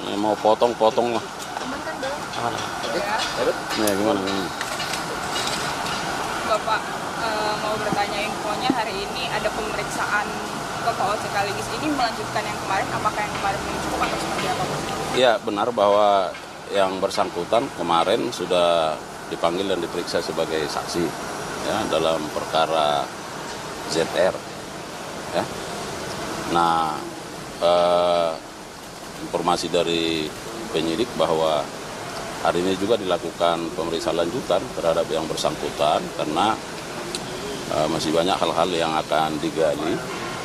Ini mau potong-potong lah. Nih gimana? Bapak mau bertanya infonya hari ini ada pemeriksaan Bapak OCK Legis ini melanjutkan yang kemarin, apakah yang kemarin belum cukup atau seperti apa? Ya benar bahwa yang bersangkutan kemarin sudah dipanggil dan diperiksa sebagai saksi ya dalam perkara ZR. Ya. Nah, informasi dari penyidik bahwa hari ini juga dilakukan pemeriksaan lanjutan terhadap yang bersangkutan karena masih banyak hal-hal yang akan digali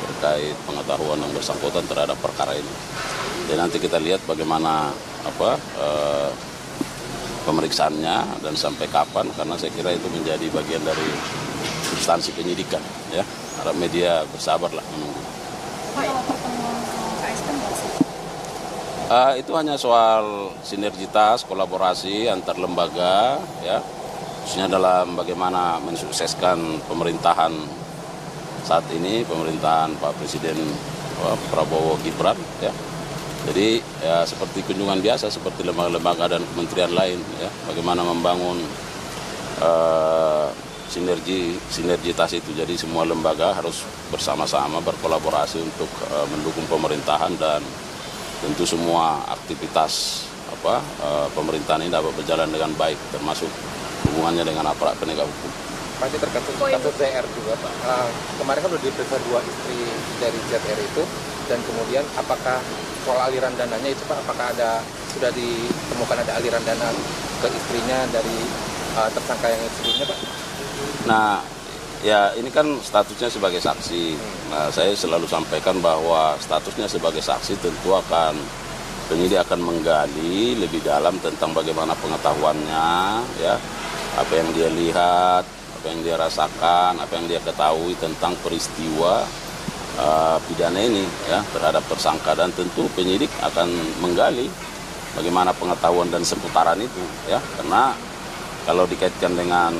terkait pengetahuan yang bersangkutan terhadap perkara ini. Dan nanti kita lihat bagaimana pemeriksaannya dan sampai kapan, karena saya kira itu menjadi bagian dari substansi penyidikan. Ya, harap media bersabarlah menunggu. Itu hanya soal sinergitas, kolaborasi antar lembaga, ya, khususnya dalam bagaimana mensukseskan pemerintahan saat ini, pemerintahan Pak Presiden Prabowo Gibran, ya. Jadi ya seperti kunjungan biasa, seperti lembaga-lembaga dan kementerian lain, ya, bagaimana membangun sinergitas itu. Jadi semua lembaga harus bersama-sama berkolaborasi untuk mendukung pemerintahan dan tentu semua aktivitas pemerintahan ini dapat berjalan dengan baik, termasuk hubungannya dengan aparat penegak hukum. Pak, ini terkait kasus ZR juga, Pak. Kemarin kan sudah diperiksa 2 istri dari ZR itu, dan kemudian apakah soal aliran dananya itu, Pak, apakah sudah ditemukan ada aliran dana ke istrinya dari tersangka yang sebelumnya, Pak? Nah, ya ini kan statusnya sebagai saksi. Nah, saya selalu sampaikan bahwa statusnya sebagai saksi tentu penyidik akan menggali lebih dalam tentang bagaimana pengetahuannya, ya, apa yang dia lihat, apa yang dia rasakan, apa yang dia ketahui tentang peristiwa pidana ini, ya, terhadap tersangka, dan tentu penyidik akan menggali bagaimana pengetahuan dan seputaran itu, ya, karena kalau dikaitkan dengan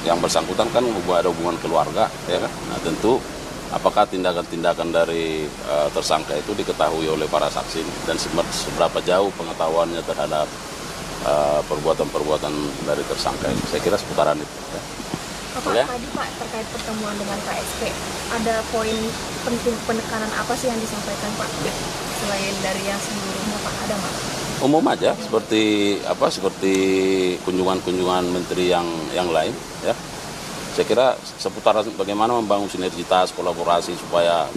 yang bersangkutan kan ada hubungan keluarga, ya kan. Nah, tentu apakah tindakan-tindakan dari tersangka itu diketahui oleh para saksi dan seberapa jauh pengetahuannya terhadap perbuatan-perbuatan dari tersangka ini. Saya kira seputaran itu, ya. Pak, tadi Pak terkait pertemuan dengan KSP, ada poin penting penekanan apa sih yang disampaikan Pak? Selain dari yang sebelumnya Pak, ada nggak? Umum aja, seperti kunjungan-kunjungan menteri yang lain, ya. Saya kira seputar bagaimana membangun sinergitas, kolaborasi supaya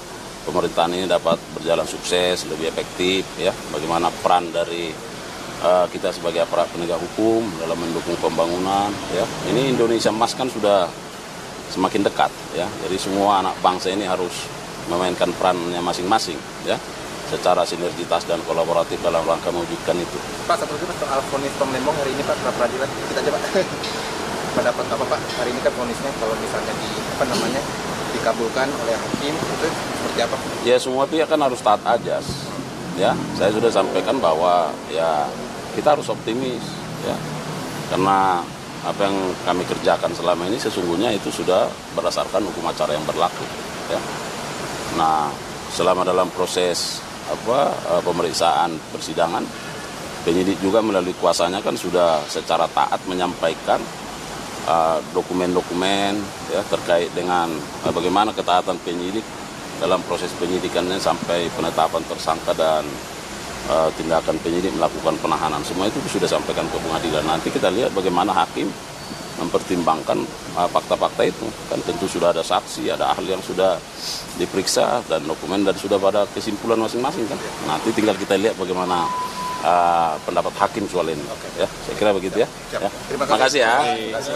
pemerintahan ini dapat berjalan sukses, lebih efektif, ya. Bagaimana peran dari kita sebagai aparat penegak hukum dalam mendukung pembangunan, ya. Ini Indonesia Emas kan sudah semakin dekat, ya. Jadi semua anak bangsa ini harus memainkan perannya masing-masing, ya, secara sinergitas dan kolaboratif dalam rangka mewujudkan itu. Pak, satu lagi, Pak, soal vonis Tom Lembong hari ini, Pak, pra peradilan kita aja, Pak. Pendapat apa, Pak? Hari ini kan vonisnya kalau misalnya dikabulkan oleh hakim itu seperti apa? Ya semua pihak kan harus taat ajas, ya. Saya sudah sampaikan bahwa ya kita harus optimis, ya, karena apa yang kami kerjakan selama ini sesungguhnya itu sudah berdasarkan hukum acara yang berlaku, ya. Nah, selama dalam proses pemeriksaan persidangan, penyidik juga melalui kuasanya kan sudah secara taat menyampaikan dokumen-dokumen, ya, terkait dengan bagaimana ketaatan penyidik dalam proses penyidikannya sampai penetapan tersangka dan tindakan penyidik melakukan penahanan. Semua itu sudah sampaikan ke pengadilan. Nanti kita lihat bagaimana hakim mempertimbangkan fakta-fakta itu. Kan tentu sudah ada saksi, ada ahli yang sudah diperiksa dan dokumen dan sudah pada kesimpulan masing-masing kan. Nanti tinggal kita lihat bagaimana pendapat hakim soal ini. Ya, saya kira begitu, ya. Ya. Terima kasih ya. Terima kasih.